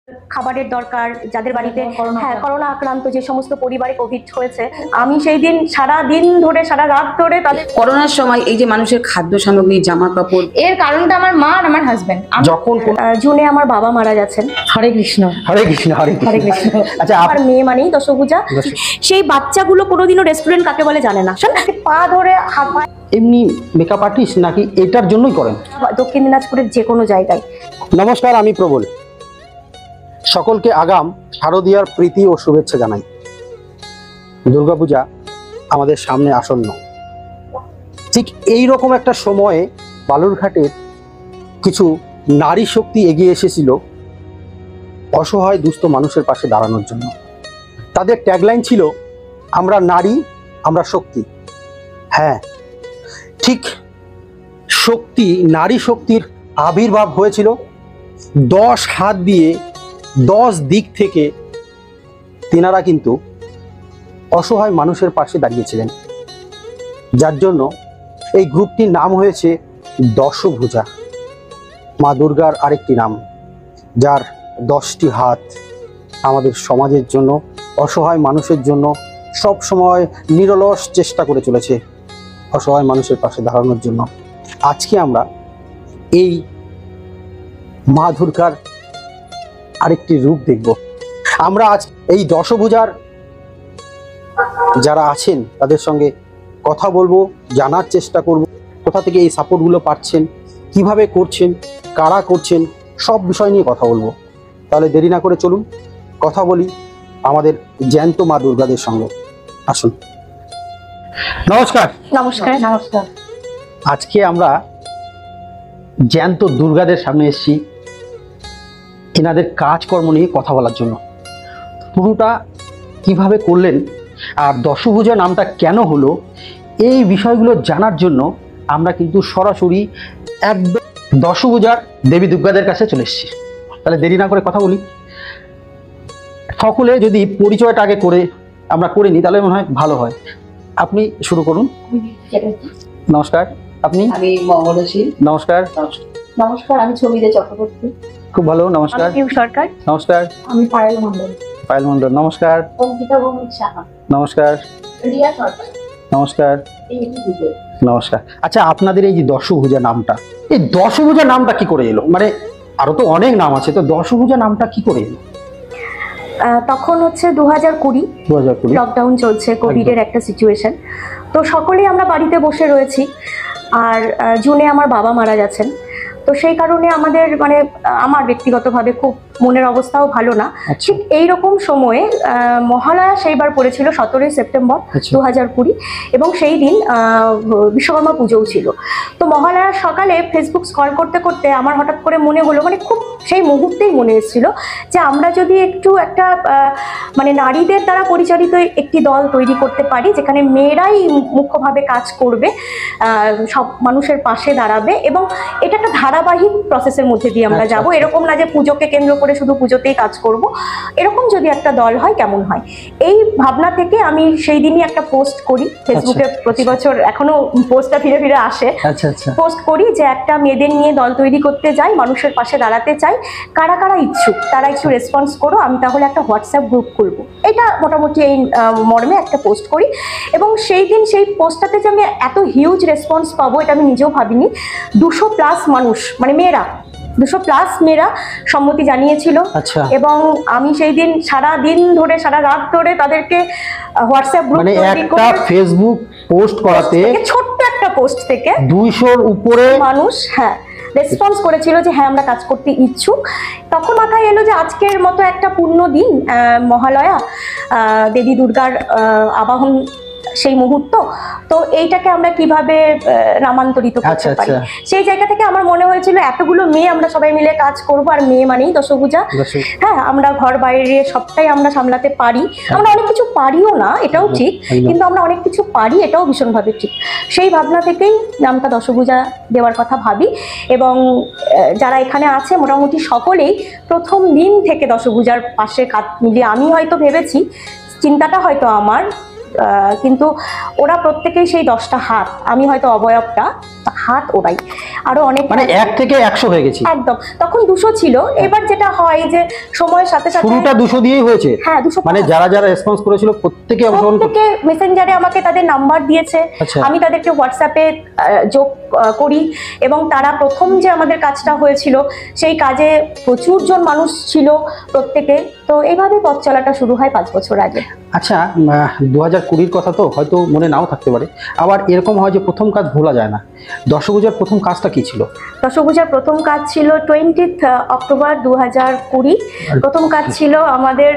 খাবারের দরকার, যাদের বাড়িতে করোনা আক্রান্ত যে সমস্ত পরিবারে কোভিড হয়েছে, আমি সেই দিন সারা দিন ধরে সারা রাত ধরে তাদের করোনার সময় এই যে মানুষের খাদ্য সামগ্রী, জামা কাপড়, এর কারণটা আমার মা আর আমার হাজবেন্ড। যখন জুনে আমার বাবা মারা গেছেন। হরে কৃষ্ণ হরে কৃষ্ণ হরে কৃষ্ণ। আচ্ছা, আমার মেয়ে মানেই দশভূজা। সেই বাচ্চাগুলো কোনোদিনও রেস্টুরেন্ট কাকে বলে জানে না, পা ধরে হাত পা। এমনি মেকআপ আর্টিস্ট নাকি এটার জন্যই করেন? দক্ষিণ দিনাজপুরের যে কোনো জায়গায়। নমস্কার, আমি প্রবল। সকলকে আগাম শারদীয়ার প্রীতি ও শুভেচ্ছা জানাই। দুর্গাপূজা আমাদের সামনে আসন্ন। ঠিক এই রকম একটা সময়ে বালুরঘাটের কিছু নারী শক্তি এগিয়ে এসেছিল অসহায় দুস্থ মানুষের পাশে দাঁড়ানোর জন্য। তাদের ট্যাগলাইন ছিল, আমরা নারী, আমরা শক্তি। হ্যাঁ, ঠিক শক্তি, নারী শক্তির আবির্ভাব হয়েছিল 10 হাত দিয়ে 10 দিক থেকে। তেনারা কিন্তু অসহায় মানুষের পাশে দাঁড়িয়েছিলেন, যার জন্য এই গ্রুপটির নাম হয়েছে দশভূজা। মা দুর্গার আরেকটি নাম, যার 10টি হাত আমাদের সমাজের জন্য, অসহায় মানুষের জন্য সব সময় নিরলস চেষ্টা করে চলেছে অসহায় মানুষের পাশে দাঁড়ানোর জন্য। আজকে আমরা এই মা দুর্গার আরেকটি রূপ দেখব। আমরা আজ এই দশভূজার যারা আছেন তাদের সঙ্গে কথা বলবো, জানার চেষ্টা করব কোথা থেকে এই সাপোর্টগুলো পাচ্ছেন, কিভাবে করছেন, কারা করছেন, সব বিষয় নিয়ে কথা বলবো। তাহলে দেরি না করে চলুন কথা বলি আমাদের জ্যান্ত মা দুর্গাদের সঙ্গে। আসুন। নমস্কার। নমস্কার। নমস্কার। আজকে আমরা জ্যান্ত দুর্গাদের সামনে এসেছি এনাদের কাজকর্ম নিয়ে কথা বলার জন্য। পুরোটা কিভাবে করলেন আর দশভূজা নামটা কেন হলো, এই বিষয়গুলো জানার জন্য আমরা কিন্তু সরাসরি একদম দশভূজার দেবী দুর্গাদের কাছে চলে এসেছি। তাহলে দেরি না করে কথা বলি। সকলে যদি পরিচয়টা আগে করে আমরা করে নিই তাহলে মনে হয় ভালো হয়। আপনি শুরু করুন। নমস্কার। আপনি? আমি মঙ্গলশীল। নমস্কার। নমস্কার, আমি ছবিতে চক্রবর্তী। খুব ভালো। নমস্কার। সরকার। নমস্কার। আমি পায়েল মন্ডল। পায়েল মন্ডল। নমস্কার। অঙ্কিতা ভৌমিক সাহা। নমস্কার। রিয়া সরকার। নমস্কার। নমস্কার। আচ্ছা, আপনাদের এই যে দশভূজা নামটা, এই দশভূজা নামটা কি করে এলো? মানে আরো তো অনেক নাম আছে, তো দশভূজা নামটা কি করে এলো? তখন হচ্ছে 2020 লকডাউন চলছে, কোভিডের একটা সিচুয়েশন। তো সকলেই আমরা বাড়িতে বসে রয়েছি, আর জুনে আমার বাবা মারা গেছেন। তো সেই কারণে আমাদের আমার ব্যক্তিগতভাবে খুব মনের অবস্থাও ভালো না। ঠিক এইরকম সময়ে মহালয়া সেইবার পড়েছিল 17ই সেপ্টেম্বর 2020, এবং সেই দিন বিশ্বকর্মা পুজোও ছিল। তো মহালয়ার সকালে ফেসবুক স্ক্রল করতে করতে আমার হঠাৎ করে মনে হলো, খুব সেই মুহূর্তেই মনে এসেছিল যে আমরা যদি একটু একটা নারীদের দ্বারা পরিচালিত একটি দল তৈরি করতে পারি, যেখানে মেয়েরাই মুখ্যভাবে কাজ করবে, সব মানুষের পাশে দাঁড়াবে, এবং এটা একটা ধারাবাহিক প্রসেসের মধ্যে দিয়ে আমরা যাব। এরকম না যে পুজোকে কেন্দ্র করে শুধু পুজোতেই কাজ করব, এরকম যদি একটা দল হয় কেমন হয়। এই ভাবনা থেকে আমি সেই দিনই একটা পোস্ট করি ফেসবুকে। প্রতি বছর এখনো পোস্টটা ফিরে ফিরে আসে। পোস্ট করি যে একটা মেয়েদের নিয়ে দল তৈরি করতে যাই, মানুষের পাশে দাঁড়াতে চাই, কারা কারা ইচ্ছুক তারা একটু রেসপন্স করো, আমি তাহলে একটা হোয়াটসঅ্যাপ গ্রুপ খুলবো। এটা মোটামুটি এই মর্মে একটা পোস্ট করি, এবং সেই দিন সেই পোস্টটাতে যে আমি এত হিউজ রেসপন্স পাবো এটা আমি নিজেও ভাবিনি। 200+ মানুষ, মেয়েরা, 200+ মেয়েরা সম্মতি জানিয়েছিল। এবং আমি সেই দিন সারা দিন ধরে সারা রাত ধরে তাদেরকে হোয়াটসঅ্যাপ গ্রুপ তৈরি করে, ফেসবুক পোস্ট করাতে, ছোট্ট একটা পোস্ট থেকে 200-র উপরে মানুষ রেসপন্স করেছিল যে হ্যাঁ আমরা কাজ করতে ইচ্ছুক। তখন মাথায় এলো যে আজকের মতো একটা পূর্ণ দিন, মহালয়া, দেবী দুর্গার আবাহন সেই মুহূর্ত, তো এইটাকে আমরা কিভাবে নামান্তরিত করতে পারি। সেই জায়গা থেকে আমার মনে হয়েছিল এতগুলো মেয়ে আমরা সবাই মিলে কাজ করব, আর মেয়ে মানেই দশভূজা। হ্যাঁ, আমরা ঘর বাইরে সবটাই আমরা সামলাতে পারি। আমরা অনেক কিছু পারিও না, এটাও ঠিক, কিন্তু আমরা অনেক কিছু পারি, এটাও ভীষণভাবে ঠিক। সেই ভাবনা থেকেই নামটা দশভূজা দেওয়ার কথা ভাবি, এবং যারা এখানে আছে মোটামুটি সকলেই প্রথম দিন থেকে দশভূজার পাশে কাঁধ মিলিয়ে, আমি হয়তো ভেবেছি, চিন্তাটা হয়তো আমার, কিন্তু ওরা প্রত্যেকেই সেই 10টা হাত, আমি হয়তো অবয়বটা, হাত ওড়াই। আরো অনেক মানে 1 থেকে 100 হয়ে গেছি একদম। তখন 200 ছিল, এবার যেটা হয় যে সময়ের সাথে সাথে শুরুটা 200 দিয়েই হয়েছে। হ্যাঁ 200 মানে যারা যারা রেসপন্স করেছিল প্রত্যেকে অংশগ্রহণ প্রত্যেকে মেসেঞ্জারে আমাকে তাদের নাম্বার দিয়েছে, আচ্ছা। আমি তাদেরকে হোয়াটসঅ্যাপে যোগ করি এবং তারা প্রথম যে আমাদের কাজটা হয়েছিল সেই কাজে প্রচুর জন মানুষ ছিল প্রত্যেকে। তো এইভাবে পথ চলাটা শুরু হয় 5 বছর আগে। আচ্ছা 2020-র কথা তো হয়তো মনে নাও থাকতে পারে, আবার এরকম হয় যে প্রথম কাজ ভোলা যায় না। দশভূজার প্রথম কাজটা কি ছিল? দশভূজার প্রথম কাজ ছিল 20 অক্টোবর 2020। প্রথম কাজ ছিল আমাদের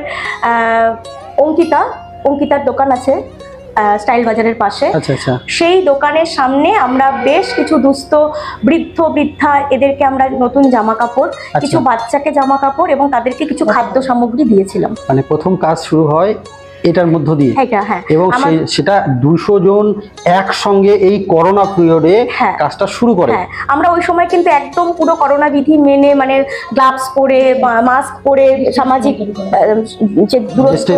অঙ্কিতার দোকান আছে স্টাইল বাজারের পাশে। আচ্ছা আচ্ছা। সেই দোকানের সামনে আমরা বেশ কিছু দুস্থ বৃদ্ধা এদেরকে আমরা নতুন জামা কাপড়, কিছু বাচ্চাকে জামা কাপড় এবং তাদেরকে কিছু খাদ্য সামগ্রী দিয়েছিলাম। মানে প্রথম কাজ শুরু হয় এটার মধ্য দিয়ে। হ্যাঁ। এবং সেটা 200 জন একসঙ্গে এই করোনা পিরিয়ডে কাজটা শুরু করে। হ্যাঁ, আমরা ওই সময় কিন্তু একদম পুরো করোনা বিধি মেনে, মানে গ্লাভস পরে, মাস্ক পরে, সামাজিক যে দূরত্ব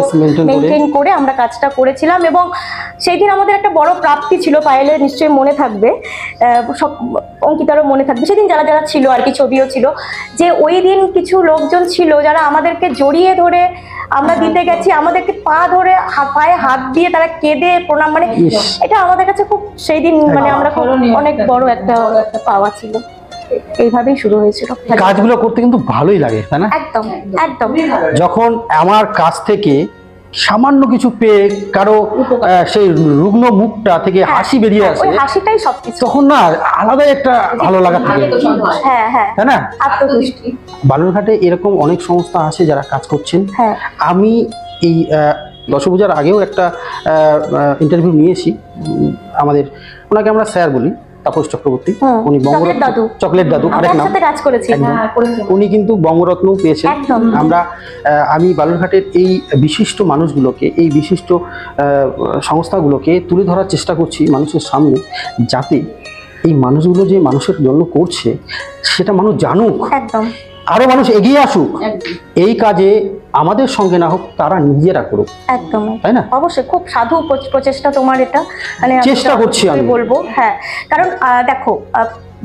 মেনটেন করে আমরা কাজটা করেছিলাম। এবং সেই দিন আমাদের একটা বড় প্রাপ্তি ছিল, পায়েলের নিশ্চয়ই মনে থাকবে, সব অঙ্কিতারও মনে থাকবে, সেদিন যারা যারা ছিল আর কি, ছবিও ছিল, যে ওই দিন কিছু লোকজন ছিল যারা আমাদেরকে জড়িয়ে ধরে আমরা দিতে গেছি, আমাদেরকে পা ধরে পায়ে হাত দিয়ে তারা কেঁদে প্রণাম, মানে এটা আমাদের কাছে খুব সেই দিন মানে আমরা অনেক বড় একটা পাওয়া ছিল। এইভাবেই শুরু হয়েছিল। কাজগুলো করতে কিন্তু ভালোই লাগে, তাই না? একদম একদম। যখন আমার কাছ থেকে সামান্য কিছু পেয়ে কারো সেই রুগ্ন মুখটা থেকে হাসি বেরিয়ে আসে, ওই হাসিটাই সবকিছু, তখন না আলাদাই একটা ভালো লাগা থাকে। হ্যাঁ তাই না? আত্মতুষ্টি। বালুরঘাটে এরকম অনেক সংস্থা আছে যারা কাজ করছেন। হ্যাঁ, আমি এই দশভূজার আগেও একটা ইন্টারভিউ নিয়েছি, আমাদের ওনাকে আমরা স্যার বলি, তাপস চক্রবর্তী। উনি বঙ্গরত্ন, চকলেট দাদু আরেক নাম, কাজ করেছি। উনি কিন্তু বঙ্গরত্ন পেয়েছেন। আমি বালুরঘাটের এই বিশিষ্ট মানুষগুলোকে, এই বিশিষ্ট সংস্থাগুলোকে তুলে ধরার চেষ্টা করছি মানুষের সামনে, যাতে এই মানুষগুলো যে মানুষের জন্য করছে সেটা মানুষ জানুক, একদম আরো মানুষ এগিয়ে আসুক। এই কাজে আমাদের সঙ্গে না হোক, তারা নিজেরা করুক। একদম, তাই না? অবশ্যই খুব সাধু প্রচেষ্টা তোমার এটা, মানে চেষ্টা করছি আমি বলবো। হ্যাঁ, কারণ দেখো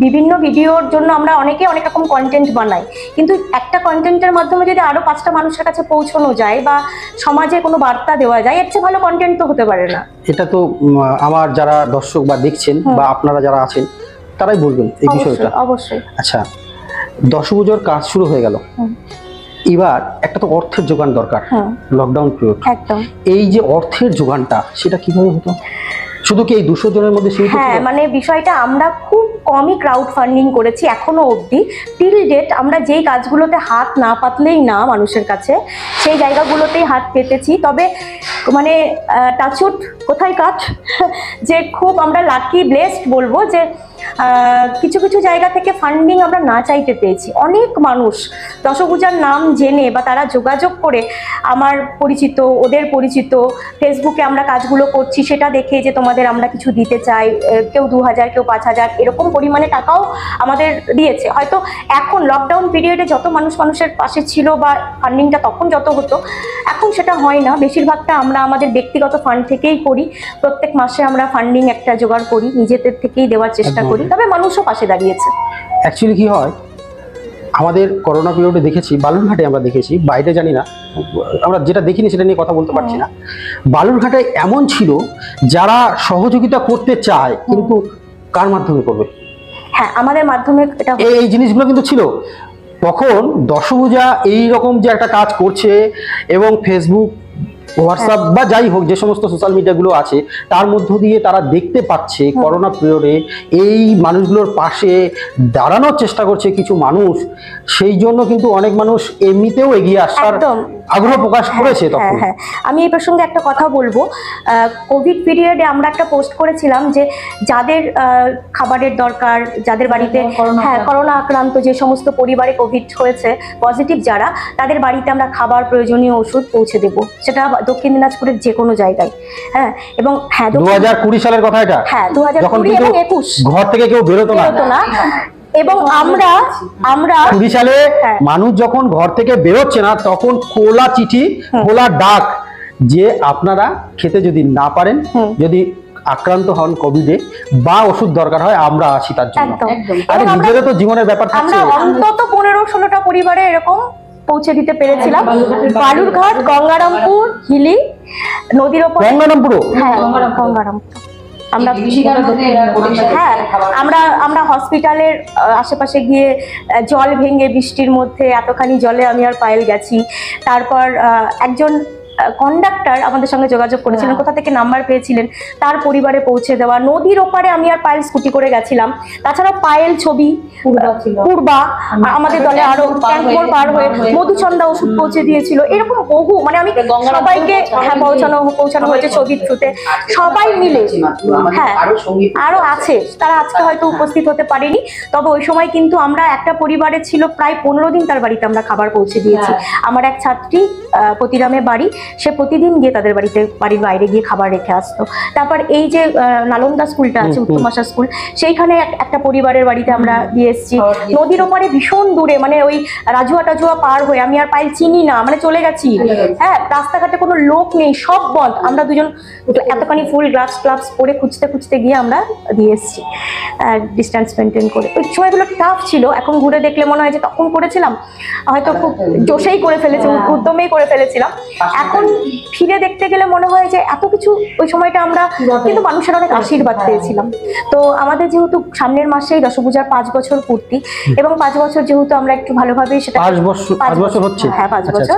বিভিন্ন ভিডিওর জন্য আমরা অনেকে অনেক রকম কন্টেন্ট বানাই, কিন্তু একটা কন্টেন্টের মাধ্যমে যদি আরো 5টা মানুষের কাছে পৌঁছানো যায় বা সমাজে কোনো বার্তা দেওয়া যায়, এর চেয়ে ভালো কন্টেন্ট তো হতে পারে না। এটা তো আমার যারা দর্শক বা দেখছেন বা আপনারা যারা আছেন তারাই বলবেন এই বিষয়টা। অবশ্যই। আচ্ছা, দশভূজার কাজ শুরু হয়ে গেল, এবার একটা তো অর্থের যোগান দরকার। লকডাউন পিরিয়ড, এই যে অর্থের যোগানটা সেটা কিভাবে হতো? শুধু কি এই 200 জনের মধ্যে সীমিত? হ্যাঁ, মানে বিষয়টা আমরা খুব কমই ক্রাউড ফান্ডিং করেছি এখনো অবধি। টিল ডেট আমরা যেই কাজগুলোতে হাত না পাতলেই না মানুষের কাছে, সেই জায়গাগুলোতেই হাত পেতেছি। তবে মানে টাচউড, কোথায় কাট, যে খুব আমরা লাকি ব্লেসড বলবো যে কিছু কিছু জায়গা থেকে ফান্ডিং আমরা না চাইতে পেয়েছি। অনেক মানুষ দশভূজার নাম জেনে বা তারা যোগাযোগ করে, আমার পরিচিত, ওদের পরিচিত, ফেসবুকে আমরা কাজগুলো করছি সেটা দেখে যে তোমাদের আমরা কিছু দিতে চাই, কেউ 2000, কেউ 5000, এরকম পরিমাণে টাকাও আমাদের দিয়েছে। হয়তো এখন লকডাউন পিরিয়ডে যত মানুষের পাশে ছিল বা ফান্ডিংটা তখন যত হতো, এখন সেটা হয় না। বেশিরভাগটা আমরা আমাদের ব্যক্তিগত ফান্ড থেকেই করি। প্রত্যেক মাসে আমরা ফান্ডিং একটা জোগাড় করি, নিজেদের থেকেই দেওয়ার চেষ্টা করি। তবে মানুষও পাশে দাঁড়িয়েছে। অ্যাকচুয়ালি কি হয়, আমাদের করোনা পিরিয়ডে দেখেছি, বালুরঘাটে আমরা দেখেছি, বাইরে জানি না, আমরা যেটা দেখিনি সেটা নিয়ে কথা বলতে পারছি না। বালুরঘাটে এমন ছিল যারা সহযোগিতা করতে চায়, কিন্তু কার মাধ্যমে করবে? হ্যাঁ, আমাদের মাধ্যমে এটা, এই জিনিসগুলো কিন্তু ছিল। তখন দশভূজা এই রকম যে একটা কাজ করছে এবং ফেসবুক, হোয়াটসঅ্যাপ বা যাই হোক যে সমস্ত সোশ্যাল মিডিয়াগুলো আছে, তার মধ্য দিয়ে তারা দেখতে পাচ্ছে করোনা পিরিয়ডে এই মানুষগুলোর পাশে দাঁড়ানোর চেষ্টা করছে কিছু মানুষ। সেই জন্য কিন্তু অনেক মানুষ এমনিতেও এগিয়ে আসার আগ্রহ প্রকাশ করেছে। তখন আমি এই প্রসঙ্গে একটা কথা বলবো। কোভিড পিরিয়ডে আমরা একটা পোস্ট করেছিলাম যে যাদের খাবারের দরকার, যাদের বাড়িতে করোনা আক্রান্ত, যে সমস্ত পরিবারে কোভিড হয়েছে পজিটিভ যারা, তাদের বাড়িতে আমরা খাবার, প্রয়োজনীয় ওষুধ পৌঁছে দেবো। সেটা দক্ষিণ দিনাজপুরের যে কোনো জায়গায়। হ্যাঁ, এবং 2020 সালের কথা এটা। হ্যাঁ, 2020 এবং 21 ঘর থেকে কেউ বেরোতো না। এবং আমরা 20 সালে মানুষ যখন ঘর থেকে বেরোচ্ছে না, তখন খোলা চিঠি, খোলা ডাক, যে আপনারা খেতে যদি না পারেন, যদি আক্রান্ত হন কোভিডে বা ওষুধ দরকার হয়, আমরা আছি তার জন্য। একদম। আরে এবং আমরা- নিজেরও তো জীবনের ব্যাপার আমরা থাকছে। অন্তত 15-16টা পরিবারে এরকম পৌঁছে দিতে পেরেছিলাম। বালুরঘাট, গঙ্গারামপুর, হিলি, নদীর ওপর। গঙ্গারামপুরও? হ্যাঁ, গঙ্গারামপুর। আমরা হ্যাঁ আমরা হসপিটালের আশেপাশে গিয়ে জল ভেঙে বৃষ্টির মধ্যে এতখানি জলে আমি আর পায়েল গেছি। তারপর একজন কন্ডাক্টর আমাদের সঙ্গে যোগাযোগ করেছিলেন, কোথা থেকে নাম্বার পেয়েছিলেন, তার পরিবারে পৌঁছে দেওয়া। নদীর ওপারে আমি আর পায়েল স্কুটি করে গেছিলাম। তাছাড়া পায়েল, ছবি, পূর্বা, আমাদের দলে আরো ট্যাঙ্কমোড় পার হয়ে মধুচন্দ্রা ওষুধ পৌঁছে দিয়েছিল। এরকম বহু, মানে আমি সবাইকে হ্যাঁ পৌঁছানো হয়েছে ছবির থ্রুতে, সবাই মিলে। হ্যাঁ, আরো আছে, তারা আজকে হয়তো উপস্থিত হতে পারেনি, তবে ওই সময় কিন্তু আমরা একটা পরিবারে ছিল প্রায় 15 দিন তার বাড়িতে আমরা খাবার পৌঁছে দিয়েছি। আমার এক ছাত্রী পতিরামে বাড়ি, সে প্রতিদিন গিয়ে তাদের বাড়ির বাইরে গিয়ে খাবার রেখে আসতো। তারপর এই যে নালন্দা স্কুলটা আছে, উত্তম আশা স্কুল, সেইখানে একটা পরিবারের বাড়িতে আমরা দিয়ে এসেছি। নদীর ওপারে ভীষণ দূরে, মানে ওই রাজুয়া টাজুয়া পার হয়ে, আমি আর পায়েল চিনি না, মানে চলে গেছি। হ্যাঁ, রাস্তাঘাটে কোনো লোক নেই, সব বন্ধ। আমরা দুজন এতখানি ফুল গ্লাভস পরে খুঁজতে খুঁজতে গিয়ে আমরা দিয়ে এসেছি, ডিস্টেন্স মেনটেন করে। ওই সময়গুলো টাফ ছিল, এখন ঘুরে দেখলে মনে হয় যে তখন করেছিলাম হয়তো খুব জোশেই করে ফেলেছি, উদ্যমেই করে ফেলেছিলাম। এখন ফিরে দেখতে গেলে মনে হয় যে এত কিছু ওই সময়টা আমরা কিন্তু মানুষের অনেক আশীর্বাদ পেয়েছিলাম। তো আমাদের যেহেতু সামনের মাসেই দশপূজার 5 বছর পূর্তি, এবং 5 বছর যেহেতু আমরা একটু ভালোভাবে সেটা 5 বছর হচ্ছে। হ্যাঁ, 5 বছর।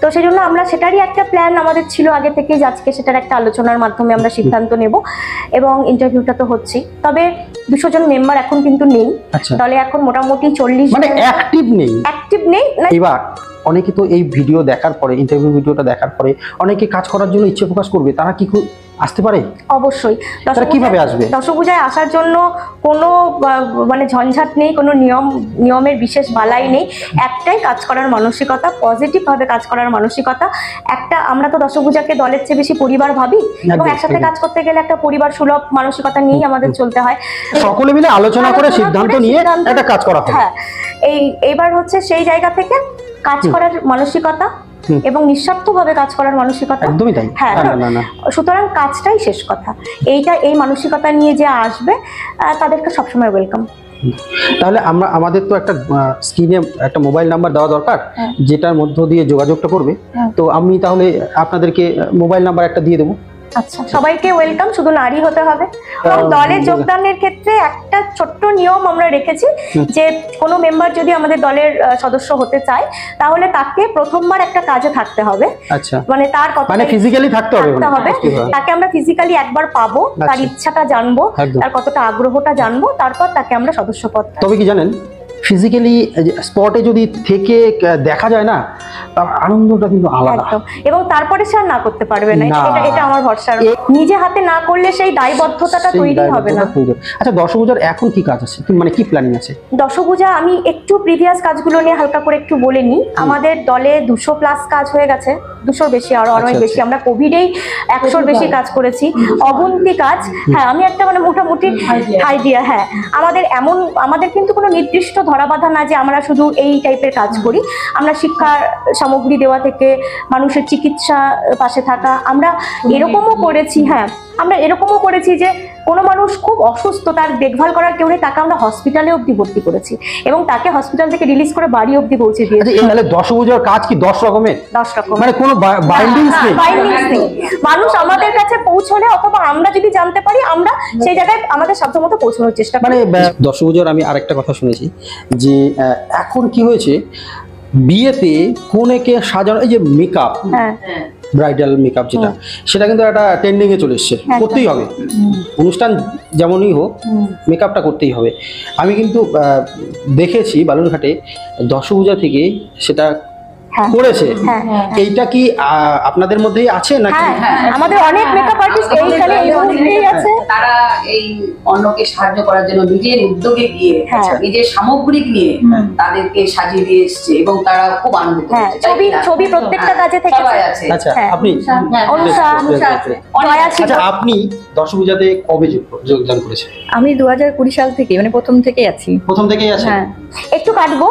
তো সেই জন্য আমরা সেটারই একটা প্ল্যান আমাদের ছিল আগে থেকেই, আজকে সেটার একটা আলোচনার মাধ্যমে আমরা সিদ্ধান্ত নেব, এবং ইন্টারভিউটা তো হচ্ছে। তবে 200 জন মেম্বার এখন কিন্তু নেই দলে, এখন মোটামুটি 40 মানে অ্যাক্টিভ নেই না। এবার অনেকে তো এই ভিডিও দেখার পরে, ইন্টারভিউ ভিডিওটা দেখার পরে অনেকে কাজ করার জন্য ইচ্ছে প্রকাশ করবে, তারা কি আসতে পারে? অবশ্যই। কিভাবে আসবে? দশপূজায় আসার জন্য কোনো মানে ঝঞ্ঝাট নেই, কোনো নিয়মের বিশেষ বালাই নেই। একটাই, কাজ করার মানসিকতা, পজিটিভ ভাবে কাজ করার মানসিকতা। একটা, আমরা তো দশপূজাকে দলের চেয়ে বেশি পরিবার ভাবি, এবং একসাথে কাজ করতে গেলে একটা পরিবার সুলভ মানসিকতা নিয়েই আমাদের চলতে হয়। সকলে মিলে আলোচনা করে সিদ্ধান্ত নিয়ে একটা কাজ করা হয়। হ্যাঁ, এইবার হচ্ছে সেই জায়গা থেকে কাজ করার মানসিকতা এবং নিঃস্বার্থভাবে কাজ করার মানসিকতা। একদমই তাই। হ্যাঁ, সুতরাং কাজটাই শেষ কথা। এই মানসিকতা নিয়ে যে আসবে তাদেরকে সবসময় ওয়েলকাম। তাহলে আমাদের তো একটা স্ক্রিনে একটা মোবাইল নাম্বার দেওয়া দরকার, যেটার মধ্য দিয়ে যোগাযোগটা করবে। তো আমি তাহলে আপনাদেরকে মোবাইল নাম্বার একটা দিয়ে দেবো। আচ্ছা, সবাইকে ওয়েলকাম, শুধু নারী হতে হবে। দলে যোগদানের ক্ষেত্রে একটা ছোট্ট নিয়ম আমরা রেখেছি, যে কোনো মেম্বার যদি আমাদের দলের সদস্য হতে চায়, তাহলে তাকে প্রথমবার একটা কাজে থাকতে হবে। আচ্ছা, মানে তার কথা, মানে ফিজিক্যালি থাকতে হবে। তাকে আমরা ফিজিক্যালি একবার পাবো, তার ইচ্ছাটা জানবো, তার কতটা আগ্রহটা জানবো, তারপর তাকে আমরা সদস্য পদ। তবে কি জানেন, ফিজিক্যালি স্পটে যদি থেকে দেখা যায় না, তার আনন্দটা কিন্তু আলাদা। এবং তারপরে সে আর না করতে পারবে না, এটা আমার ভরসা। নিজে হাতে না করলে সেই দায়বদ্ধতাটা তৈরি হবে না। আচ্ছা, দশপূজার এখন কি কাজ আছে, মানে কি প্ল্যানিং আছে? দশপূজা আমি একটু প্রিভিয়াস কাজগুলো নিয়ে হালকা করে একটু বলে নিই। আমাদের দলে 200+ কাজ হয়ে গেছে, 200 বেশি, আরো অনেক বেশি। আমরা কোভিডেই 100-র বেশি কাজ করেছি, অগুন্তি কাজ। হ্যাঁ, আমি একটা মানে মোটামুটি আইডিয়া। হ্যাঁ, আমাদের কিন্তু কোনো নির্দিষ্ট ধরাবাধা না যে আমরা শুধু এই টাইপের কাজ করি। আমরা শিক্ষার সামগ্রী দেওয়া থেকে মানুষের চিকিৎসা পাশে থাকা, আমরা এরকমও করেছি। হ্যাঁ, আমরা এরকমও করেছি যে কোনো মানুষ খুব অসুস্থ, তার দেখভাল করার কেউ নেই, তাকে আমরা হসপিটালে অবধি ভর্তি করেছি, এবং তাকে হসপিটাল থেকে রিলিজ করে বাড়ি অবধি পৌঁছে দিয়েছি। তাহলে দশপূজার কাজ কি 10 রকমের? 10 রকম, মানে কোনো বাইন্ডিংস নেই। মানুষ আমাদের কাছে পৌঁছলে, অথবা আমরা যদি জানতে পারি, আমরা সেই জায়গায় আমাদের সাধ্যমতো পৌঁছানোর চেষ্টা করি। মানে দশপূজার আমি আরেকটা কথা শুনেছি যে এখন কি হয়েছে, বিয়েতে কনেকে সাজানো, এই যে মেকআপ, ব্রাইডাল মেকআপ যেটা, সেটা কিন্তু একটা ট্রেন্ডিং এ চলে এসছে, করতেই হবে। অনুষ্ঠান যেমনই হোক, মেকআপটা করতেই হবে। আমি কিন্তু দেখেছি বালুরঘাটে দশপূজা থেকে সেটা করেছে। এইটা কি আপনাদের মধ্যেই আছে নাকি? আমাদের অনেক মেকআপ আর্টিস্ট এইখানে আছে, তারা এই অন্যকে সাহায্য করার জন্য নিজের উদ্যোগে গিয়ে, নিজের সামগ্রিক নিয়ে তাদেরকে সাজিয়ে দিয়ে এসছে, এবং তারা খুব আনন্দিত হচ্ছে। ছবি প্রত্যেকটা কাজে থেকে আছে। আচ্ছা, আপনি আপনি দশপূজাতে কবে যোগদান করেছেন? আমি 2020 সাল থেকে, মানে প্রথম থেকেই আছি। হ্যাঁ, একটু কাটবো।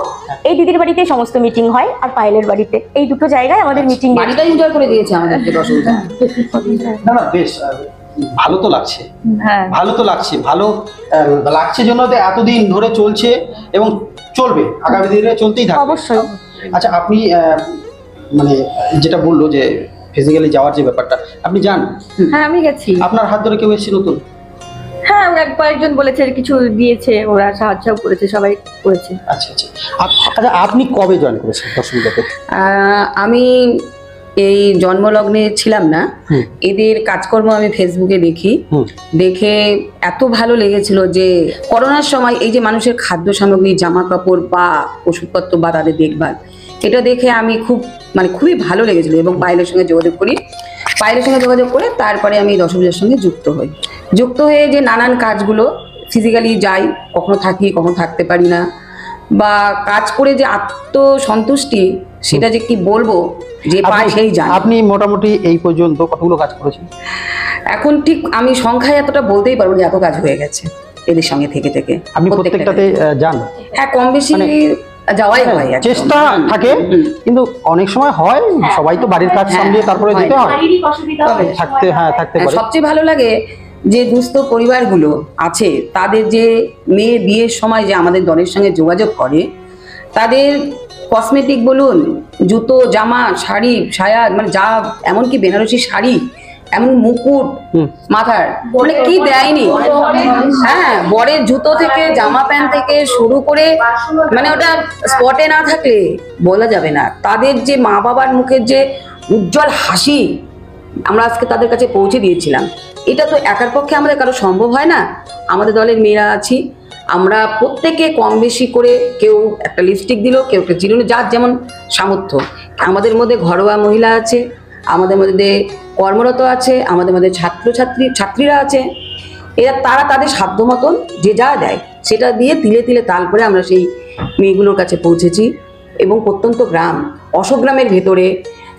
এই দিদির বাড়িতে সমস্ত মিটিং হয়, আর পায়েলের বাড়িতে, এই দুটো জায়গায় আমাদের মিটিং। বাড়িটা এনজয় করে দিয়েছে আমাদেরকে দশপূজা। না, বেশ ভালো তো লাগছে, হ্যাঁ ভালো তো লাগছে, ভালো লাগছে জন্য তো এতদিন ধরে চলছে এবং চলবে, আগামী দিনে চলতেই থাকবে। অবশ্যই। আচ্ছা, আপনি মানে যেটা বললো যে ফিজিক্যালি যাওয়ার যে ব্যাপারটা, আপনি যান? হ্যাঁ আমি গেছি। আপনার হাত ধরে কেউ এসেছে নতুন? হ্যাঁ ওরা কয়েকজন বলেছে, কিছু দিয়েছে, ওরা সাহায্য করেছে, সবাই করেছে। আচ্ছা আচ্ছা। আচ্ছা, আপনি কবে জয়েন করেছেন দশমীটাতে? আমি এই জন্মলগ্নে ছিলাম না, এদের কাজকর্ম আমি ফেসবুকে দেখি, দেখে এত ভালো লেগেছিল যে করোনার সময় এই যে মানুষের খাদ্য সামগ্রী, জামা কাপড় বা ওষুধপত্র বা তাদের দেখভাল, এটা দেখে আমি খুবই ভালো লেগেছিল এবং পায়েলের সঙ্গে যোগাযোগ করি। পায়েলের সঙ্গে যোগাযোগ করে তারপরে আমি দশভূজার সঙ্গে যুক্ত হয়ে যে নানান কাজগুলো ফিজিক্যালি যাই, কখনো থাকি কখনো থাকতে পারি না, বা কাজ করে যে আত্মসন্তুষ্টি সেটা যে কি বলবো, যে পায় সেই জানে। আপনি মোটামুটি এই পর্যন্ত কতগুলো কাজ করেছেন? এখন ঠিক আমি সংখ্যায় এতটা বলতেই পারবো যে এত কাজ হয়ে গেছে এদের সঙ্গে থেকে। আপনি প্রত্যেকটাতে যান? হ্যাঁ, কম বেশি যাওয়াই হয়, চেষ্টা থাকে, কিন্তু অনেক সময় হয় সবাই তো বাড়ির কাজ সামলিয়ে তারপরে যেতে হয়, থাকতে পারে। সবচেয়ে ভালো লাগে যে দুস্থ পরিবারগুলো আছে, তাদের যে মেয়ে বিয়ের সময় যে আমাদের দলের সঙ্গে যোগাযোগ করে, তাদের কসমেটিক বলুন, জুতো, জামা, শাড়ি, সায়া, যা, এমনকি বেনারসি শাড়ি, এমন মুকুট মাথার, কি দেয়নি। হ্যাঁ, বরের জুতো থেকে জামা প্যান্ট থেকে শুরু করে ওটা স্পটে না থাকলে বলা যাবে না। তাদের যে মা বাবার মুখের যে উজ্জ্বল হাসি আমরা আজকে তাদের কাছে পৌঁছে দিয়েছিলাম, এটা তো একার পক্ষে আমাদের কারো সম্ভব হয় না। আমাদের দলের মেয়েরা আছি, আমরা প্রত্যেকে কম বেশি করে, কেউ একটা লিপস্টিক দিল, কেউ একটা চিরুনি, যার যেমন সামর্থ্য। আমাদের মধ্যে ঘরোয়া মহিলা আছে, আমাদের মধ্যে কর্মরত আছে, আমাদের মধ্যে ছাত্রীরা আছে। তারা তাদের সাধ্য মতন যে যা দেয় সেটা দিয়ে তিলে তিলে তাল করে আমরা সেই মেয়েগুলোর কাছে পৌঁছেছি। এবং প্রত্যন্ত গ্রাম, অশোগ্রামের ভেতরে,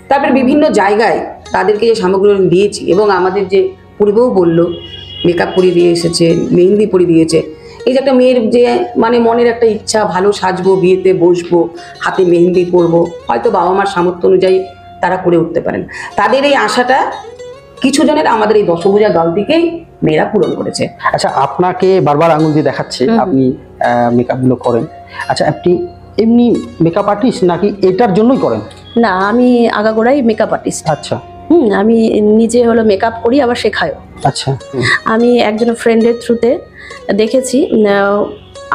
তারপরে বিভিন্ন জায়গায় তাদেরকে যে সামগ্রীগুলো দিয়েছি। এবং আমাদের যে পূর্বেও বললো, মেকআপ পরিয়ে দিয়ে এসেছে, মেহেন্দি পরিয়ে দিয়েছে। এই যে একটা মেয়ের যে মনের একটা ইচ্ছা, ভালো সাজবো, বিয়েতে বসবো, হাতে মেহেন্দি পরবো, হয়তো বাবা মার সামর্থ্য অনুযায়ী তারা করে উঠতে পারেন। তাদের এই আশাটা কিছু জনের আমাদের এই দশভূজা দল থেকেই মেয়েরা পূরণ করেছে। আচ্ছা, আপনাকে বারবার আঙুল দিয়ে দেখাচ্ছে আপনি মেকআপ গুলো করেন। আচ্ছা, আপনি এমনি মেকআপ আর্টিস্ট নাকি এটার জন্যই করেন? না, আমি আগাগোড়াই মেকআপ আর্টিস্ট। আচ্ছা। আমি নিজে মেকআপ করি, আবার শেখায়ও। আচ্ছা। আমি একজন ফ্রেন্ডের থ্রুতে দেখেছি,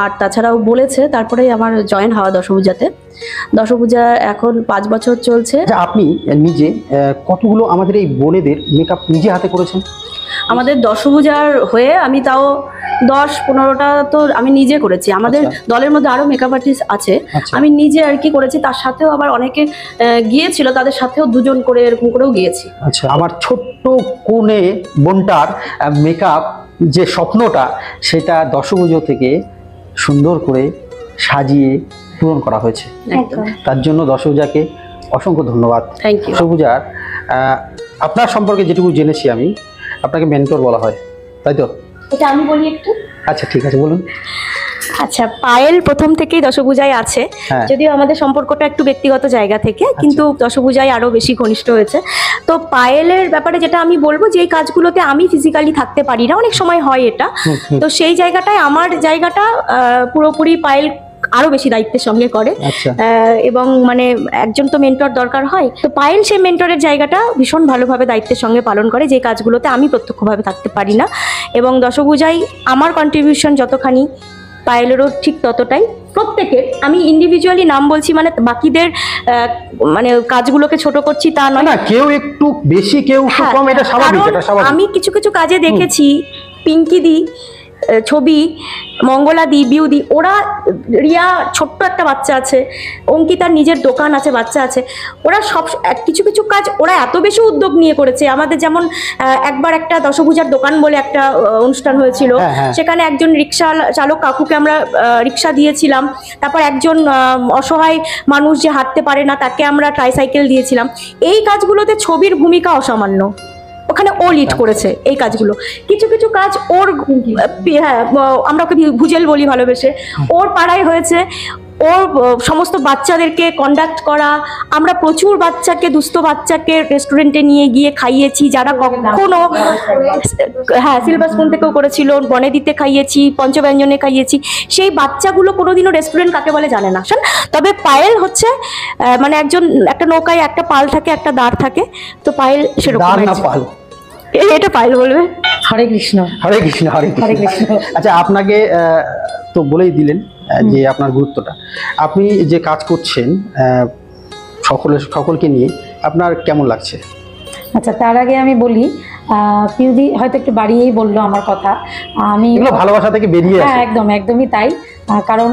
আর তাছাড়াও বলেছে, তারপরেই আমার জয়েন হওয়া দশভূজাতে। দশভূজা এখন 5 বছর চলছে। আপনি নিজে কতগুলো আমাদের এই বোনেদের মেকআপ নিজে হাতে করেছেন? আমাদের দশভূজার হয়ে আমি তাও 10-15টা তো আমি নিজে করেছি। আমাদের দলের মধ্যে আরো মেকআপ আর্টিস্ট আছে, আমি নিজে আর কি করেছি। তার সাথেও আবার অনেকে গিয়েছিল, তাদের সাথেও 2জন করে এরকম করেও গিয়েছি। আচ্ছা, আমার ছোট্ট কোণে বোনটার মেকআপ যে স্বপ্নটা, সেটা দশভূজা থেকে সুন্দর করে সাজিয়ে পূরণ করা হয়েছে। তার জন্য দশভূজাকে অসংখ্য ধন্যবাদ। Thank you. দশভূজার আপনার সম্পর্কে যেটুকু জেনেছি আমি, আপনাকে মেন্টর বলা হয়, তাই তো? এটা আমি বলি একটু। আচ্ছা, ঠিক আছে, বলুন। আচ্ছা, পায়েল প্রথম থেকেই দশভূজায় আছে, যদিও আমাদের সম্পর্কটা একটু ব্যক্তিগত জায়গা থেকে, কিন্তু দশভূজায় আরো বেশি ঘনিষ্ঠ হয়েছে। তো পায়েলের ব্যাপারে যেটা আমি বলবো, যে এই কাজগুলোতে আমি ফিজিক্যালি থাকতে পারি না, অনেক সময় হয় এটা, তো সেই জায়গাটায় আমার জায়গাটা পুরোপুরি পায়েল আরো বেশি দায়িত্বের সঙ্গে করে। এবং একজন তো মেন্টর দরকার হয়, তো পায়েল সেই মেন্টরের জায়গাটা ভীষণ ভালোভাবে দায়িত্বের সঙ্গে পালন করে, যে কাজগুলোতে আমি প্রত্যক্ষভাবে থাকতে পারি না। এবং দশভূজায় আমার কন্ট্রিবিউশন যতখানি, পায়েলেরও ঠিক ততটাই। প্রত্যেকের, আমি ইন্ডিভিজুয়ালি নাম বলছি, বাকিদের কাজগুলোকে ছোট করছি তা নয়, কেউ একটু বেশি কেউ একটু কম, এটা স্বাভাবিক। আমি কিছু কিছু কাজে দেখেছি, পিঙ্কি দি, ছবি, মঙ্গলাদি, বিউদি, ওরা, রিয়া, ছোট্ট একটা বাচ্চা আছে, অঙ্কিতার নিজের দোকান আছে, বাচ্চা আছে, ওরা সব কিছু কিছু কাজ ওরা এত বেশি উদ্যোগ নিয়ে করেছে। আমাদের যেমন একবার একটা দশভূজার দোকান বলে একটা অনুষ্ঠান হয়েছিল, সেখানে একজন রিক্সা চালক কাকুকে আমরা রিক্সা দিয়েছিলাম। তারপর একজন অসহায় মানুষ যে হাঁটতে পারে না, তাকে আমরা ট্রাইসাইকেল দিয়েছিলাম। এই কাজগুলোতে ছবির ভূমিকা অসামান্য, ওখানে ও লিড করেছে এই কাজগুলো। কিছু কিছু কাজ ওর, আমরা ওকে ভুজেল বলি ভালোবেসে, ওর পাড়ায় হয়েছে, ওর সমস্ত বাচ্চাদেরকে কন্ডাক্ট করা, আমরা প্রচুর বাচ্চাকে, দুস্থ বাচ্চাকে রেস্টুরেন্টে নিয়ে গিয়ে খাইয়েছি, যারা কখনো, হ্যাঁ সিলভার স্পুন থেকেও করেছিল, বনেদিতে খাইয়েছি, পঞ্চব্যঞ্জনে খাইয়েছি। সেই বাচ্চাগুলো কোনোদিনও রেস্টুরেন্ট কাকে বলে জানে না। তবে পায়েল হচ্ছে মানে একটা নৌকায় একটা পাল থাকে, একটা দাঁড় থাকে, তো পায়েল সেরকম। এটা পায়েল বলবে। হরে কৃষ্ণ। হরে কৃষ্ণ, হরে কৃষ্ণ। আচ্ছা, আপনাকে তো বলেই দিলেন যে আপনার গুরুত্বটা, আপনি যে কাজ করছেন সকলকে নিয়ে, আপনার কেমন লাগছে? আচ্ছা, তার আগে আমি বলি, পিউদি হয়তো একটু বাড়িয়েই বললো আমার কথা। আমি ভালোবাসা থেকে বেরিয়ে, হ্যাঁ একদমই তাই। কারণ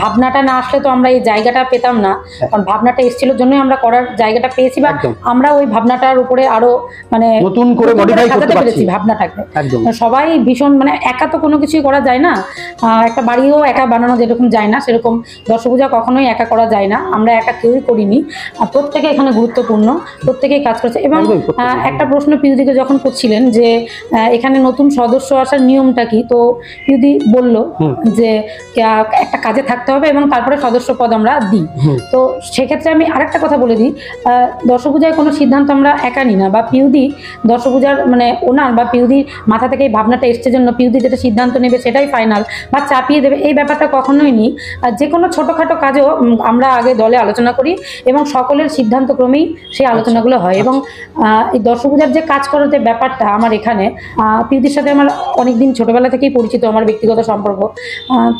ভাবনাটা না আসলে তো আমরা এই জায়গাটা পেতাম না, কারণ ভাবনাটা এসেছিল জন্যই আমরা করার জায়গাটা পেয়েছি, বা আমরা ওই ভাবনাটার উপরে আরো মানে নতুন করে মডিফাই করতে পেরেছি ভাবনাটাকে। সবাই ভীষণ মানে একা তো কোনো কিছুই করা যায় না, একটা বাড়িও একা বানানো যেরকম যায় না, সেরকম দশপূজা কখনোই একা করা যায় না। আমরা একা কেউই করিনি, প্রত্যেকে এখানে গুরুত্বপূর্ণ, প্রত্যেকেই কাজ করছে। এবং একটা প্রশ্ন পিউদিকে যখন করছিলেন যে এখানে নতুন সদস্য আসার নিয়মটা কি, তো পিউদি বলল যে একটা কাজে থাকতে হবে এবং তারপরে সদস্য পদ আমরা দিই। তো সেক্ষেত্রে আমি আরেকটা কথা বলে দিই, দশপূজায় কোনো সিদ্ধান্ত আমরা একা নিই না, বা পিউদি দশপূজার মানে ওনার বা পিউদির মাথা থেকে এই ভাবনাটা এসছে জন্য পিউদি যেটা সিদ্ধান্ত নেবে সেটাই ফাইনাল বা চাপিয়ে দেবে, এই ব্যাপারটা কখনোই নেই। যে কোনো ছোটোখাটো কাজেও আমরা আগে দলে আলোচনা করি এবং সকলের সিদ্ধান্ত ক্রমেই সেই আলোচনাগুলো হয়। এবং এই দশপূজার যে কাজ করার যে ব্যাপারটা আমার এখানে, পিউদির সাথে আমার অনেকদিন ছোটোবেলা থেকেই পরিচিত, আমার ব্যক্তিগত সম্পর্ক।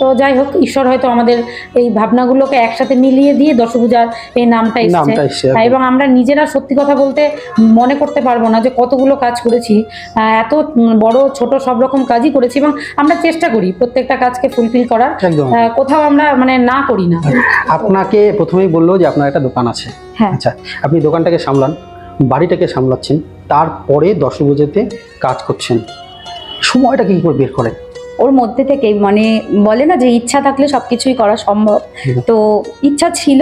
তো যাই হোক, ঈশ্বর হয়তো আমাদের এই ভাবনাগুলোকে একসাথে মিলিয়ে দিয়ে দশপূজার এই নামটা এসেছে। এবং আমরা নিজেরা সত্যি কথা বলতে মনে করতে পারবো না যে কতগুলো কাজ করেছি, এত বড় ছোট সব রকম কাজই করেছি, এবং আমরা চেষ্টা করি প্রত্যেকটা কাজকে ফুলফিল করার, কোথাও আমরা মানে না করি না। আপনাকে প্রথমেই বললো যে আপনার একটা দোকান আছে, আচ্ছা আপনি দোকানটাকে সামলান, বাড়িটাকে সামলাচ্ছেন, তারপরে দশপূজাতে কাজ করছেন, সময়টা কি করে বের করেন? ওর মধ্যে থেকে মানে বলে না যে ইচ্ছা থাকলে সবকিছুই করা সম্ভব। তো ইচ্ছা ছিল,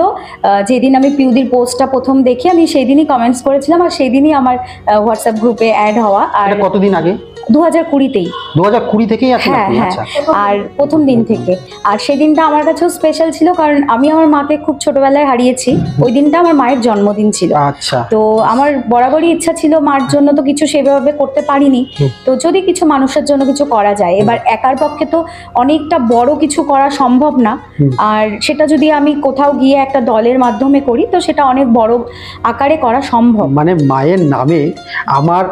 যেদিন আমি পিউদির পোস্টটা প্রথম দেখি আমি সেই দিনই কমেন্টস করেছিলাম, আর সেই দিনই আমার হোয়াটসঅ্যাপ গ্রুপে অ্যাড হওয়া। আর কতদিন আগে? 2020তেই। 2020 থেকেই আছেন? হ্যাঁ, আর প্রথম দিন থেকে। আর সেই দিনটা আমার কাছেও স্পেশাল ছিল, কারণ আমি আমার মাকে খুব ছোটবেলায় হারিয়েছি। ওই দিনটা আমার মায়ের জন্মদিন ছিল। আচ্ছা। তো আমার বরাবরই ইচ্ছা ছিল, মার জন্য তো কিছু সেভাবে করতে পারিনি, তো যদি কিছু মানুষের জন্য কিছু করা যায়। এবার একার পক্ষে তো অনেকটা বড় কিছু করা সম্ভব না, আর সেটা যদি আমি কোথাও গিয়ে একটা দলের মাধ্যমে করি তো সেটা অনেক বড় আকারে করা সম্ভব। মানে মায়ের নামে আমার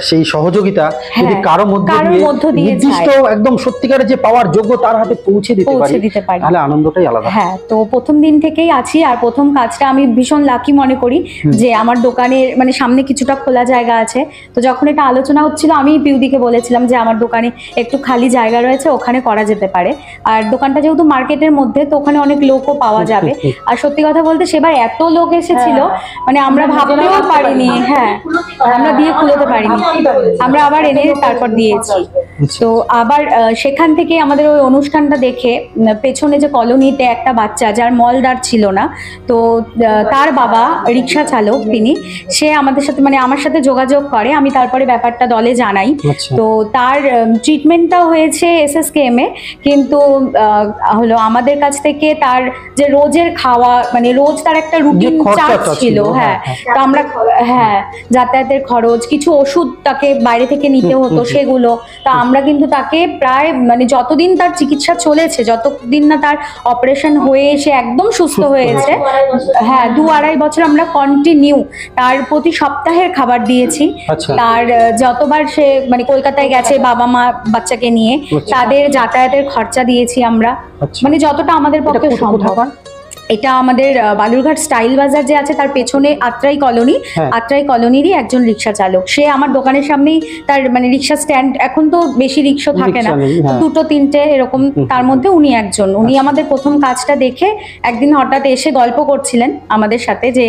সেই সহযোগিতা যদি কারো মধ্যে দিয়ে নির্দিষ্ট একদম সত্যিকারের যে পাওয়ার যোগ্য তার হাতে পৌঁছে দিতে পারি, তাহলে আনন্দটাই আলাদা। হ্যাঁ, তো প্রথম দিন থেকেই আছি, আর প্রথম কাজটা আমি ভীষণ লাকি মনে করি যে আমার দোকানের মানে সামনে কিছুটা খোলা জায়গা আছে। তো যখন এটা আলোচনা হচ্ছিল আমি পিউদিকে বলেছিলাম যে আমার দোকানে একটু খালি জায়গা রয়েছে, ওখানে করা যেতে পারে। আর দোকানটা যেহেতু মার্কেটের মধ্যে, তো ওখানে অনেক লোকও পাওয়া যাবে। আর সত্যি কথা বলতে সেবার এত লোক এসেছিল, মানে আমরা ভাবতেও পারিনি। হ্যাঁ, আমরা দিয়ে খুলতে পারিনি, আমরা আবার এনে তারপর দিয়েছি। তো আবার সেখান থেকে আমাদের ওই অনুষ্ঠানটা দেখে পেছনে যে কলোনিতে একটা বাচ্চা যার মলদার ছিল না, তো তার বাবা রিক্সা চালক, তিনি সে আমাদের সাথে মানে আমার সাথে যোগাযোগ করে। আমি তারপরে ব্যাপারটা দলে জানাই। তো তার ট্রিটমেন্টটাও হয়েছে SSKM এ, কিন্তু হলো আমাদের কাছ থেকে তার যে রোজের খাওয়া মানে রোজ তার একটা রুটিন চার্জ ছিল। হ্যাঁ, তো আমরা যাতায়াতের খরচ, কিছু ওষুধ তাকে বাইরে থেকে নিতে হতো সেগুলো, তো আমরা কিন্তু তাকে প্রায় মানে যতদিন তার চিকিৎসা চলেছে, যতদিন না তার অপারেশন হয়ে এসে একদম সুস্থ হয়েছে, হ্যাঁ 2-2.5 বছর আমরা কন্টিনিউ তার প্রতি সপ্তাহের খাবার দিয়েছি। তার যতবার সে মানে কলকাতায় গেছে বাবা মা বাচ্চাকে নিয়ে, তাদের যাতায়াতের খরচা দিয়েছি আমরা, মানে যতটা আমাদের পক্ষে সম্ভব। এটা আমাদের বালুরঘাট স্টাইল বাজার যে আছে তার পেছনে আত্রাই কলোনি, আত্রাই কলোনিরই একজন রিক্সা চালক। সে আমার দোকানের সামনেই তার মানে রিক্সা স্ট্যান্ড, এখন তো বেশি রিক্সা থাকে না, 2-3টে এরকম, তার মধ্যে উনি একজন। উনি আমাদের প্রথম কাজটা দেখে একদিন হঠাৎ এসে গল্প করছিলেন আমাদের সাথে যে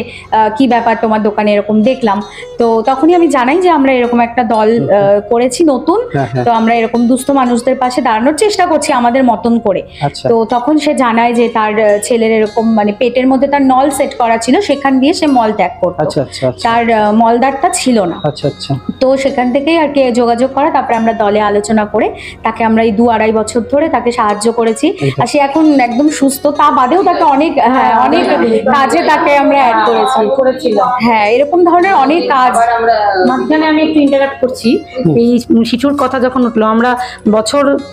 কি ব্যাপার তোমার দোকানে এরকম দেখলাম। তো তখনই আমি জানাই যে আমরা এরকম একটা দল করেছি নতুন, তো আমরা এরকম দুস্থ মানুষদের পাশে দাঁড়ানোর চেষ্টা করছি আমাদের মতন করে। তো তখন সে জানায় যে তার ছেলের এরকম মানে পেটের মধ্যে তার নল সেট করা ছিল, সেখান দিয়ে সে মল ত্যাগ করতো। আচ্ছা আচ্ছা আচ্ছা তার মলদারটা ছিল না। আচ্ছা আচ্ছা তো সেখান থেকেই আর কি যোগাযোগ করা, তারপরে আমরা দলে আলোচনা করে তাকে আমরা এই 2-2.5 বছর ধরে তাকে সাহায্য করেছি। আর সে এখন একদম সুস্থ, তা বাদেও তাকে অনেক অনেক কাজে তাকে আমরা অ্যাড করেছিলাম। হ্যাঁ, এরকম ধরনের অনেক কাজ। মাঝখানে আমি একটু ইন্টারাক্ট করছি। এই শিশুর কথা যখন উঠলো, আমরা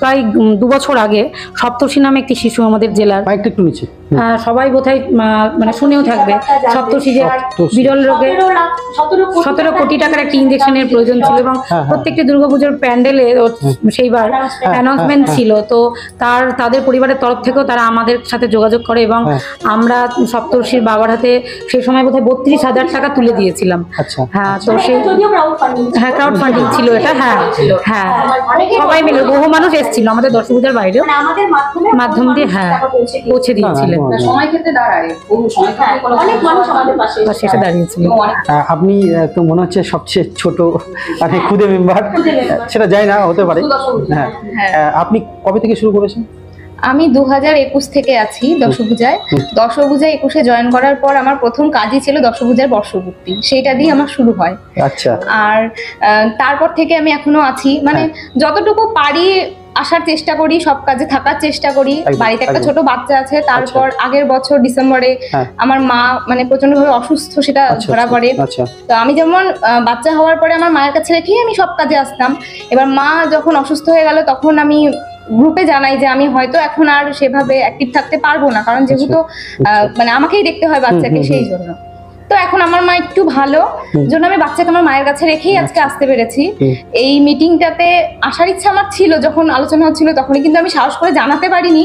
প্রায় 2 বছর আগে সপ্তর্ষি নামে একটি শিশু আমাদের জেলার, একটু নিচে, সবাই বোধহয় মানে শুনেও থাকবে, সপ্তর্ষি যে বিরল রোগে 17 কোটি টাকার একটি ইনজেকশনের প্রয়োজন ছিল এবং প্রত্যেকটি দুর্গাপুজোর প্যান্ডেলে সেইবার অ্যানাউন্সমেন্ট ছিল। তো তাদের পরিবারের তরফ থেকেও তারা আমাদের সাথে যোগাযোগ করে এবং আমরা সপ্তর্ষির বাবার হাতে সেই সময় বোধহয় 32,000 টাকা তুলে দিয়েছিলাম। হ্যাঁ, তো সেই ক্রাউড ফান্ডিং ছিল এটা। হ্যাঁ, সবাই মিলে বহু মানুষ এসেছিল আমাদের দর্শকদের বাইরেও, মাধ্যম দিয়ে পৌঁছে দিয়েছিলেন। সেটা দাঁড়িয়েছিল। আপনি তো মনে হচ্ছে সবচেয়ে ছোট মানে খুদে মেম্বার, সেটা যাই না, হতে পারে। হ্যাঁ, আপনি কবে থেকে শুরু করেছেন? আমি 2021 থেকে আছি দশভূজায়। 21-এ জয়েন করার পর আমার প্রথম কাজই ছিল দশভূজার বর্ষপূর্তি, সেইটা দিয়ে আমার শুরু হয়। আচ্ছা। আর তারপর থেকে আমি এখনো আছি, মানে যতটুকু পারি আসার চেষ্টা করি, সব কাজে থাকার চেষ্টা করি। বাড়িতে একটা ছোট বাচ্চা আছে। তারপর আগের বছর ডিসেম্বরে আমার মা মানে প্রচন্ড ভাবে অসুস্থ, সেটা ধরা পড়ে। তো আমি যেমন বাচ্চা হওয়ার পরে আমার মায়ের কাছে রেখেই আমি সব কাজে আসতাম। এবার মা যখন অসুস্থ হয়ে গেল, তখন আমি গ্রুপে জানাই যে আমি হয়তো এখন আর সেভাবে অ্যাক্টিভ থাকতে পারবো না, কারণ যেহেতু মানে আমাকেই দেখতে হয় বাচ্চাকে, সেই জন্য। তো এখন আমার মা একটু ভালো, জন্য আমি বাচ্চাকে আমার মায়ের কাছে রেখেই আজকে আসতে পেরেছি। এই মিটিংটাতে আসার ইচ্ছা আমার ছিল, যখন আলোচনা হচ্ছিল তখনই, কিন্তু আমি সাহস করে জানাতে পারিনি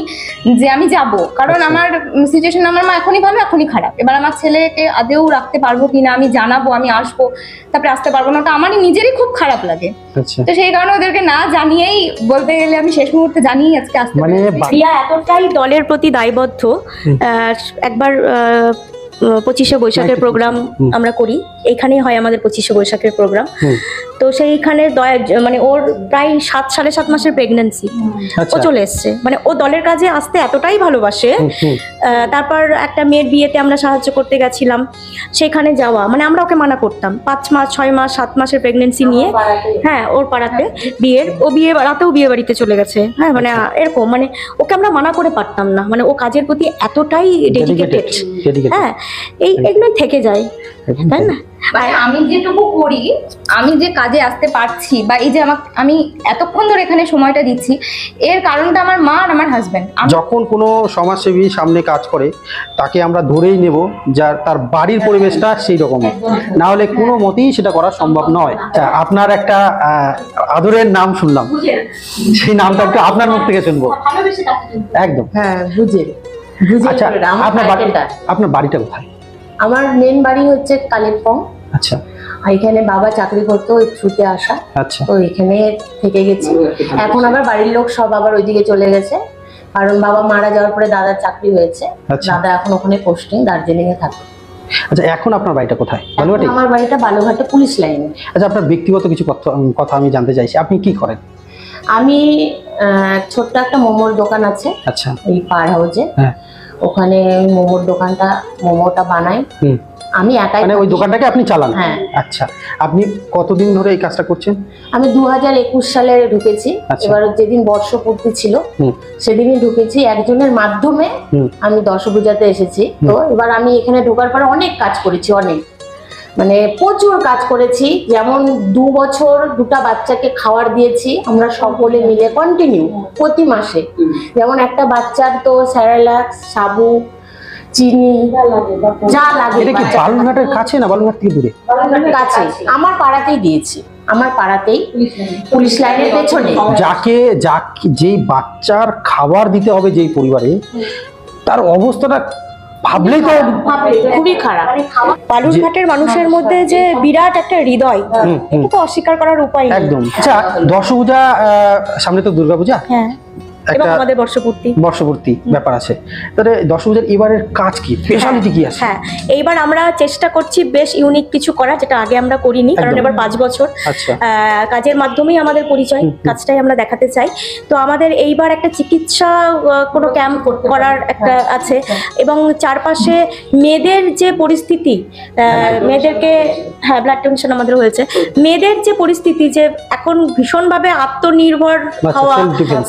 যে আমি যাব, কারণ আমার সিচুয়েশন, আমার মা এখনই ভালো এখনই খারাপ। এবার আমার ছেলেকে আদেও রাখতে পারবো কিনা, আমি জানাবো আমি আসবো, তারপরে আসতে পারবো না, ওটা আমারই নিজেরই খুব খারাপ লাগে। তো সেই কারণে ওদেরকে না জানিয়েই, বলতে গেলে আমি শেষ মুহূর্তে জানিয়ে আজকে আসতে পেরেছি। রিয়া এতটাই দলের প্রতি দায়বদ্ধ, একবার 25শে বৈশাখের প্রোগ্রাম আমরা করি, এখানেই হয় আমাদের 25শে বৈশাখের প্রোগ্রাম। তো সেইখানে মানে ওর প্রায় 7.5 মাসের প্রেগন্যান্সি, ও চলে এসছে। মানে ও দলের কাজে আসতে এতটাই ভালোবাসে। তারপর একটা মেয়ের বিয়েতে আমরা সাহায্য করতে গেছিলাম, সেখানে যাওয়া মানে আমরা ওকে মানা করতাম। 5 মাস 6 মাস 7 মাসের প্রেগন্যান্সি নিয়ে, হ্যাঁ, ওর পাড়াতে ও বিয়ে রাতেও বিয়ে বাড়িতে চলে গেছে। হ্যাঁ, মানে এরকম, মানে ওকে আমরা মানা করে পারতাম না, মানে ও কাজের প্রতি এতটাই ডেডিকেটেড। হ্যাঁ, এগুলোই থেকে যায়, তাই না? মানে আমি যেটুকু করি, আমি যে কাজে আসতে পারছি, বা এই যে আমি এতক্ষণ ধরে এখানে সময়টা দিচ্ছি, এর কারণটা আমার মা আর আমার হাজবেন্ড। যখন কোনো সমাজসেবী সামনে কাজ করে, তাকে আমরা ধরেই নেব যার তার বাড়ির পরিবেশটা সেই রকমের, না হলে কোনো মতেই সেটা করা সম্ভব নয়। আপনার একটা আদরের নাম শুনলাম, সেই নামটা একটু আপনার মুখ থেকে শুনবো। একদম, হ্যাঁ, বুঝে। আচ্ছা, আপনার বাড়িটা কোথায়? আমার মেন বাড়ি হচ্ছে কালিম্পং। আচ্ছা। এখানে বাবা চাকরি করতো, ছুটে আসা। আচ্ছা। তো এখানে থেকে গেছি। এখন আবার বাড়ির লোক সব আবার ওইদিকে চলে গেছে, কারণ বাবা মারা যাওয়ার পরে দাদার চাকরি হয়েছে। দাদা এখন ওখানে পোস্টিং, দার্জিলিং এ থাকে। আচ্ছা, এখন আপনার বাড়িটা কোথায়? আমার বাড়িটা বালুঘাটে, পুলিশ লাইনে। আচ্ছা, আপনার ব্যক্তিগত কিছু কথা আমি জানতে চাইছি, আপনি কি করেন? আমি ছোট্ট একটা মোমোর দোকান আছে। আচ্ছা। এই পার হাউজে, ওখানে মোমোর দোকানটা, মোমোটা বানাই আমি একাই। মানে ওই দোকানটাকে আপনি চালান? হ্যাঁ। আচ্ছা, আপনি কতদিন ধরে এই কাজটা করছেন? আমি 2021 সালে ঢুকেছি। এবার যেদিন বর্ষপূর্তি ছিল সেদিনই ঢুকেছি, একজনের মাধ্যমে আমি দশভূজাতে এসেছি। তো এবার আমি এখানে ঢোকার পরে অনেক কাজ করেছি, অনেক মানে প্রচুর কাজ করেছি। যেমন 2 বছর 2টা বাচ্চাকে খাবার দিয়েছি আমরা সকলে মিলে কন্টিনিউ প্রতি মাসে। যেমন একটা বাচ্চার তো স্যারেলাক্স, সাবু, চিনি যা লাগে। এটা কি বালুরঘাটের কাছে না বালুরঘাট থেকে দূরে? বালুরঘাটের কাছে, আমার পাড়াতেই দিয়েছি, আমার পাড়াতেই, পুলিশ লাইনের পেছনে। যাকে যেই বাচ্চার খাবার দিতে হবে যেই পরিবারে, তার অবস্থাটা ভাবলেই তো খুবই খারাপ। বালুরঘাটের মানুষের মধ্যে যে বিরাট একটা হৃদয়, এটা তো অস্বীকার করার উপায় নেই। একদম। আচ্ছা, দশভূজা সামনে তো দুর্গাপূজা, হ্যাঁ, এবং আমাদের বর্ষপূর্তি ব্যাপার আছে। তাহলে দশভুজার এবারের কাজ কি, স্পেশালিটি কি আছে? হ্যাঁ, এইবার আমরা চেষ্টা করছি বেশ ইউনিক কিছু করা, যেটা আগে আমরা করিনি, কারণ এবার 5 বছর কাজের মাধ্যমেই আমাদের পরিচয়, কাজটাই আমরা দেখাতে চাই। তো আমাদের এইবার একটা চিকিৎসা কোনো ক্যাম্প করার একটা আছে, এবং চারপাশে মেয়েদের যে পরিস্থিতি, মেয়েদেরকে ব্লাড টেনশন আমাদের হয়েছে, মেয়েদের যে পরিস্থিতি, যে এখন ভীষণভাবে আত্মনির্ভর হওয়া,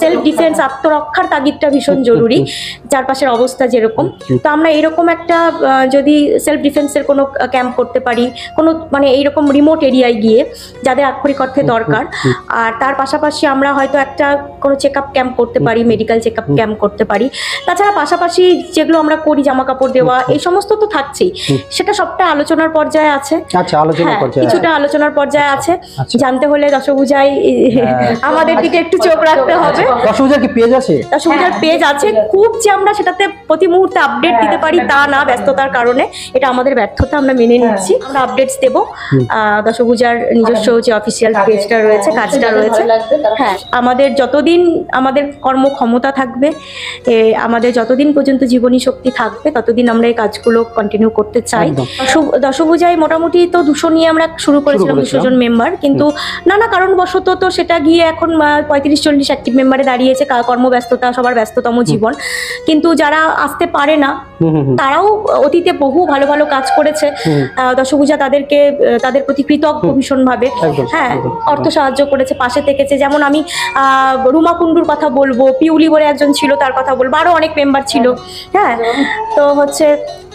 সেলফ ডিফেন্স, আত্মরক্ষার তাগিদটা ভীষণ জরুরি, চারপাশের অবস্থা যেরকম। তো আমরা এইরকম একটা যদি সেলফ ডিফেন্সের কোনো ক্যাম্প করতে পারি, কোনো মানে এইরকম রিমোট এরিয়ায় গিয়ে যাদের আক্ষরিক অর্থে দরকার, আর তার পাশাপাশি আমরা হয়তো একটা কোনো চেক আপ ক্যাম্প করতে পারি, মেডিকেল চেক আপ ক্যাম্প করতে পারি। তাছাড়া পাশাপাশি যেগুলো আমরা করি, জামা কাপড় দেওয়া, এই সমস্ত তো থাকছেই, সেটা সবটা আলোচনার পর্যায়ে আছে। কিছুটা আলোচনার পর্যায়ে আছে, জানতে হলে দশভুজায় আমাদের দিকে একটু চোখ রাখতে হবে। দশভুজার কি পেজ আছে? দশভুজার পেজ আছে, খুব যে আমরা সেটাতে প্রতি মুহূর্তে আপডেট দিতে পারি তা না, ব্যস্ততার কারণে, এটা আমাদের ব্যর্থতা, আমরা মেনে নিচ্ছি। আমরা আপডেটস দেব, দশভুজার নিজস্ব যে অফিসিয়াল পেজটা রয়েছে, কাজটা রয়েছে। হ্যাঁ, আমাদের যতদিন আমাদের কর্মক্ষমতা থাকবে, আমাদের যতদিন পর্যন্ত জীবনী শক্তি থাকবে, ততদিন আমরা এই কাজগুলো কন্টিনিউ করতে চাই। দশভুজায় মোটামুটি তো 200 নিয়ে আমরা শুরু করেছিলাম, 200 জন মেম্বার, কিন্তু নানা কারণবশত তো সেটা গিয়ে এখন 35-40 অ্যাক্টিভ মেম্বারে দাঁড়িয়েছে। কর্মব্যস্ততা, সবার ব্যস্ততম জীবন, কিন্তু যারা আসতে পারে না, তারাও অতীতে বহু ভালো ভালো কাজ করেছে। দশভুজা তাদেরকে, তাদের প্রতি কৃতজ্ঞ ভীষণভাবে। হ্যাঁ, অর্থ সাহায্য করেছে, পাশে থেকেছে। যেমন আমি রুমা কুন্ডুর কথা বলবো, পিউলি বলে একজন ছিল, তার কথা বলবো, আরো অনেক মেম্বার ছিল। হ্যাঁ, তো হচ্ছে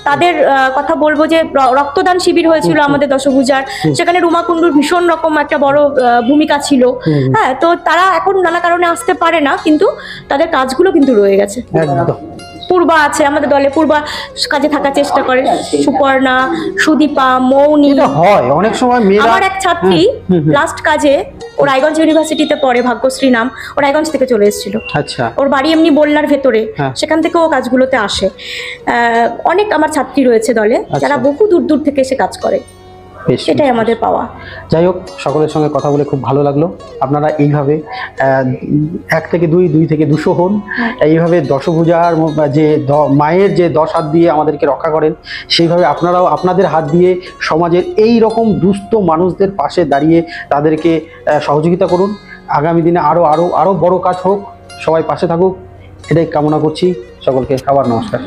তাদের কথা বলবো যে রক্তদান শিবির হয়েছিল আমাদের দশভুজার, সেখানে রুমা কুন্ডুর ভীষণ রকম একটা বড় ভূমিকা ছিল। হ্যাঁ, তো তারা এখন নানা কারণে আসতে পারে না, কিন্তু তাদের কাজগুলো কিন্তু রয়ে গেছে। পূর্বা আছে আমাদের দলে, পূর্বা কাজে থাকার চেষ্টা করে, সুপর্ণা, সুদীপা, মৌনি। হয় অনেক সময় আমার এক ছাত্রী লাস্ট কাজে, ও রায়গঞ্জ ইউনিভার্সিটিতে পড়ে, ভাগ্যশ্রী নাম, ও রায়গঞ্জ থেকে চলে এসেছিল। আচ্ছা, ওর বাড়ি এমনি বললার ভেতরে, সেখান থেকে ও কাজগুলোতে আসে। অনেক আমার ছাত্রী রয়েছে দলে, যারা বহু দূর দূর থেকে এসে কাজ করে, এটাই আমাদের পাওয়া। যাই হোক, সকলের সঙ্গে কথা বলে খুব ভালো লাগলো। আপনারা এইভাবে 1 থেকে 2, 2 থেকে 200 হন, এইভাবে দশভুজার যে মায়ের যে 10 হাত দিয়ে আমাদেরকে রক্ষা করেন, সেইভাবে আপনারাও আপনাদের হাত দিয়ে সমাজের এই রকম দুস্থ মানুষদের পাশে দাঁড়িয়ে তাদেরকে সহযোগিতা করুন। আগামী দিনে আরো বড় কাজ হোক, সবাই পাশে থাকুক, এটাই কামনা করছি। সকলকে আবার নমস্কার।